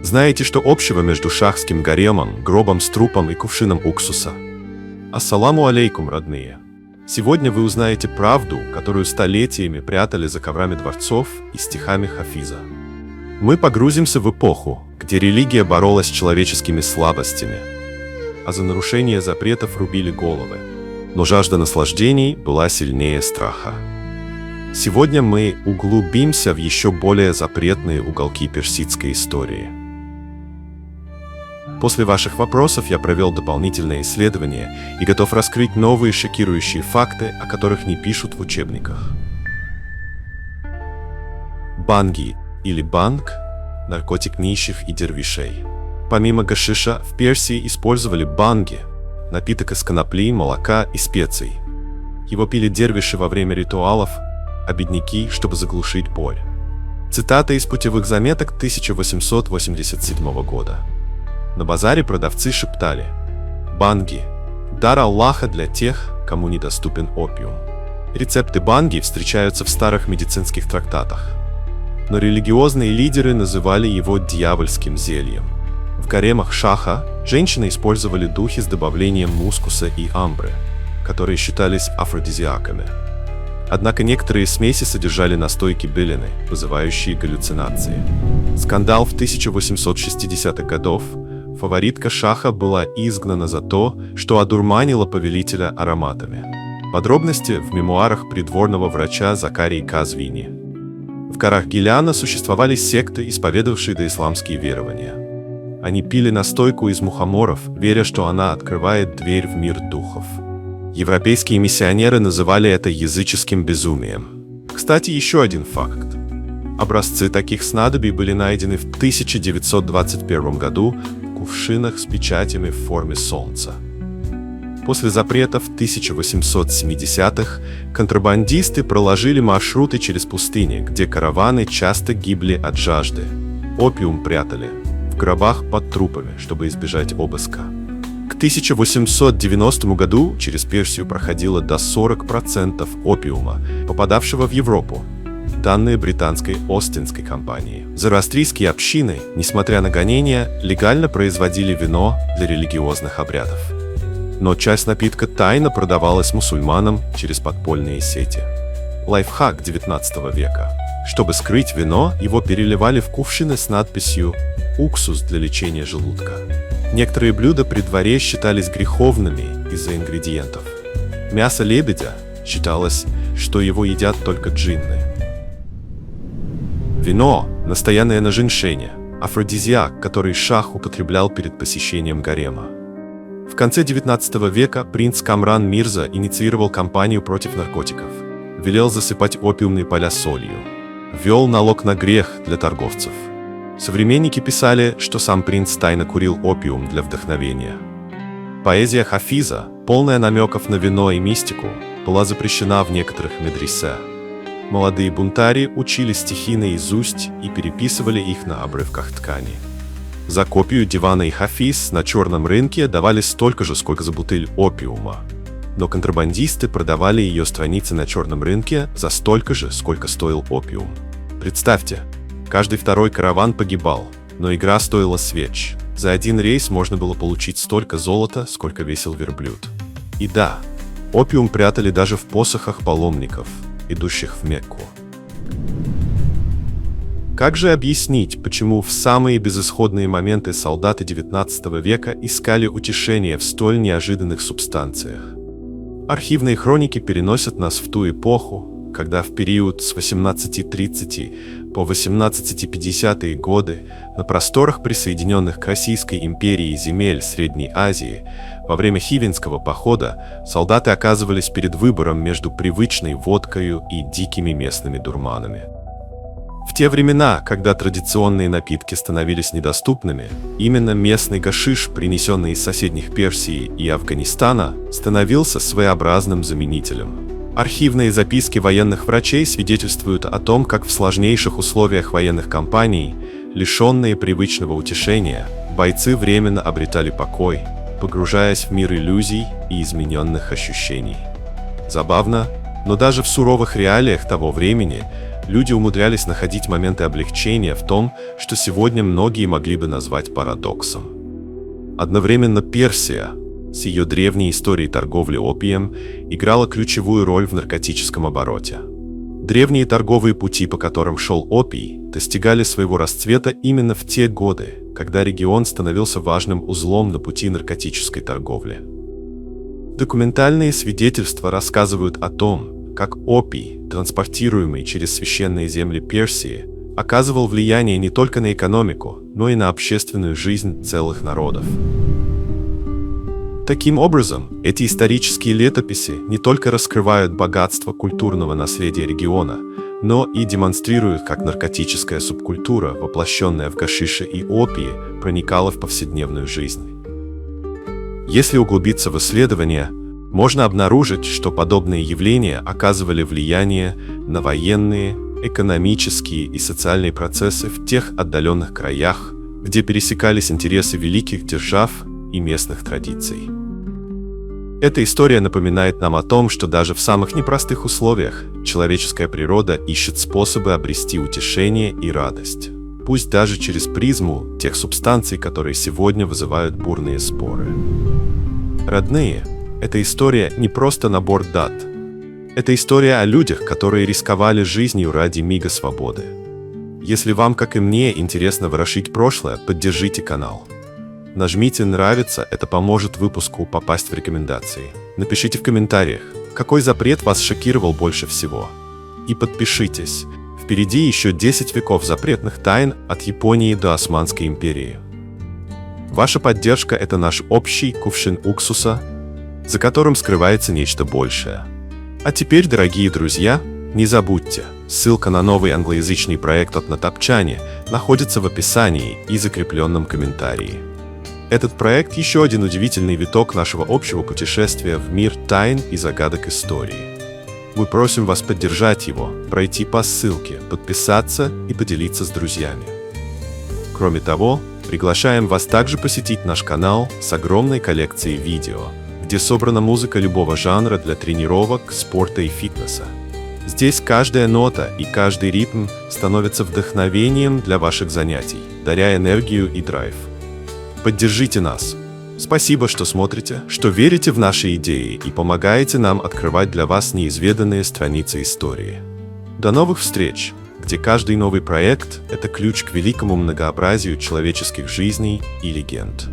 Знаете, что общего между шахским гаремом, гробом с трупом и кувшином уксуса? Ассаламу алейкум, родные! Сегодня вы узнаете правду, которую столетиями прятали за коврами дворцов и стихами Хафиза. Мы погрузимся в эпоху, где религия боролась с человеческими слабостями, а за нарушение запретов рубили головы. Но жажда наслаждений была сильнее страха. Сегодня мы углубимся в еще более запретные уголки персидской истории. После ваших вопросов я провел дополнительное исследование и готов раскрыть новые шокирующие факты, о которых не пишут в учебниках. Банги или банг – наркотик нищих и дервишей. Помимо гашиша, в Персии использовали банги – напиток из конопли, молока и специй. Его пили дервиши во время ритуалов, а бедняки, чтобы заглушить боль. Цитата из путевых заметок 1887 года. На базаре продавцы шептали: «Банги – дар Аллаха для тех, кому недоступен опиум». Рецепты банги встречаются в старых медицинских трактатах. Но религиозные лидеры называли его дьявольским зельем. В гаремах шаха женщины использовали духи с добавлением мускуса и амбры, которые считались афродизиаками. Однако некоторые смеси содержали настойки белены, вызывающие галлюцинации. Скандал в 1860-х годах. Фаворитка шаха была изгнана за то, что одурманила повелителя ароматами. Подробности в мемуарах придворного врача Закарии Казвини. В горах Гиляна существовали секты, исповедовавшие доисламские верования. Они пили настойку из мухоморов, веря, что она открывает дверь в мир духов. Европейские миссионеры называли это языческим безумием. Кстати, еще один факт. Образцы таких снадобий были найдены в 1921 году в кувшинах с печатями в форме солнца. После запретов 1870-х контрабандисты проложили маршруты через пустыни, где караваны часто гибли от жажды. Опиум прятали в гробах под трупами, чтобы избежать обыска. К 1890 году через Персию проходило до 40% опиума, попадавшего в Европу. Данные британской Остинской компании. Зороастрийские общины, несмотря на гонения, легально производили вино для религиозных обрядов. Но часть напитка тайно продавалась мусульманам через подпольные сети. Лайфхак XIX века. Чтобы скрыть вино, его переливали в кувшины с надписью «Уксус для лечения желудка». Некоторые блюда при дворе считались греховными из-за ингредиентов. Мясо лебедя считалось, что его едят только джинны. Вино – настоянное на женьшене, афродизиак, который шах употреблял перед посещением гарема. В конце XIX века принц Камран Мирза инициировал кампанию против наркотиков, велел засыпать опиумные поля солью, ввел налог на грех для торговцев. Современники писали, что сам принц тайно курил опиум для вдохновения. Поэзия Хафиза, полная намеков на вино и мистику, была запрещена в некоторых медресе. Молодые бунтари учили стихи наизусть и переписывали их на обрывках ткани. За копию дивана и Хафиз на черном рынке давали столько же, сколько за бутыль опиума. Но контрабандисты продавали ее страницы на черном рынке за столько же, сколько стоил опиум. Представьте, каждый второй караван погибал, но игра стоила свеч. За один рейс можно было получить столько золота, сколько весил верблюд. И да, опиум прятали даже в посохах паломников, идущих в Мекку. Как же объяснить, почему в самые безысходные моменты солдаты XIX века искали утешение в столь неожиданных субстанциях? Архивные хроники переносят нас в ту эпоху, когда в период с 1830 по 1850-е годы на просторах присоединенных к Российской империи земель Средней Азии во время Хивинского похода солдаты оказывались перед выбором между привычной водкою и дикими местными дурманами. В те времена, когда традиционные напитки становились недоступными, именно местный гашиш, принесенный из соседних Персии и Афганистана, становился своеобразным заменителем. Архивные записки военных врачей свидетельствуют о том, как в сложнейших условиях военных кампаний, лишенные привычного утешения, бойцы временно обретали покой, погружаясь в мир иллюзий и измененных ощущений. Забавно, но даже в суровых реалиях того времени люди умудрялись находить моменты облегчения в том, что сегодня многие могли бы назвать парадоксом. Одновременно Персия, с ее древней историей торговли опием, играла ключевую роль в наркотическом обороте. Древние торговые пути, по которым шел опий, достигали своего расцвета именно в те годы, когда регион становился важным узлом на пути наркотической торговли. Документальные свидетельства рассказывают о том, как опий, транспортируемый через священные земли Персии, оказывал влияние не только на экономику, но и на общественную жизнь целых народов. Таким образом, эти исторические летописи не только раскрывают богатство культурного наследия региона, но и демонстрируют, как наркотическая субкультура, воплощенная в гашише и опии, проникала в повседневную жизнь. Если углубиться в исследования, можно обнаружить, что подобные явления оказывали влияние на военные, экономические и социальные процессы в тех отдаленных краях, где пересекались интересы великих держав и местных традиций. Эта история напоминает нам о том, что даже в самых непростых условиях человеческая природа ищет способы обрести утешение и радость, пусть даже через призму тех субстанций, которые сегодня вызывают бурные споры. Родные, эта история не просто набор дат. Это история о людях, которые рисковали жизнью ради мига свободы. Если вам, как и мне, интересно ворошить прошлое, поддержите канал. Нажмите «Нравится», это поможет выпуску попасть в рекомендации. Напишите в комментариях, какой запрет вас шокировал больше всего. И подпишитесь, впереди еще 10 веков запретных тайн от Японии до Османской империи. Ваша поддержка – это наш общий кувшин уксуса, за которым скрывается нечто большее. А теперь, дорогие друзья, не забудьте, ссылка на новый англоязычный проект от Натапчане находится в описании и закрепленном комментарии. Этот проект – еще один удивительный виток нашего общего путешествия в мир тайн и загадок истории. Мы просим вас поддержать его, пройти по ссылке, подписаться и поделиться с друзьями. Кроме того, приглашаем вас также посетить наш канал с огромной коллекцией видео, где собрана музыка любого жанра для тренировок, спорта и фитнеса. Здесь каждая нота и каждый ритм становятся вдохновением для ваших занятий, даря энергию и драйв. Поддержите нас. Спасибо, что смотрите, что верите в наши идеи и помогаете нам открывать для вас неизведанные страницы истории. До новых встреч, где каждый новый проект – это ключ к великому многообразию человеческих жизней и легенд.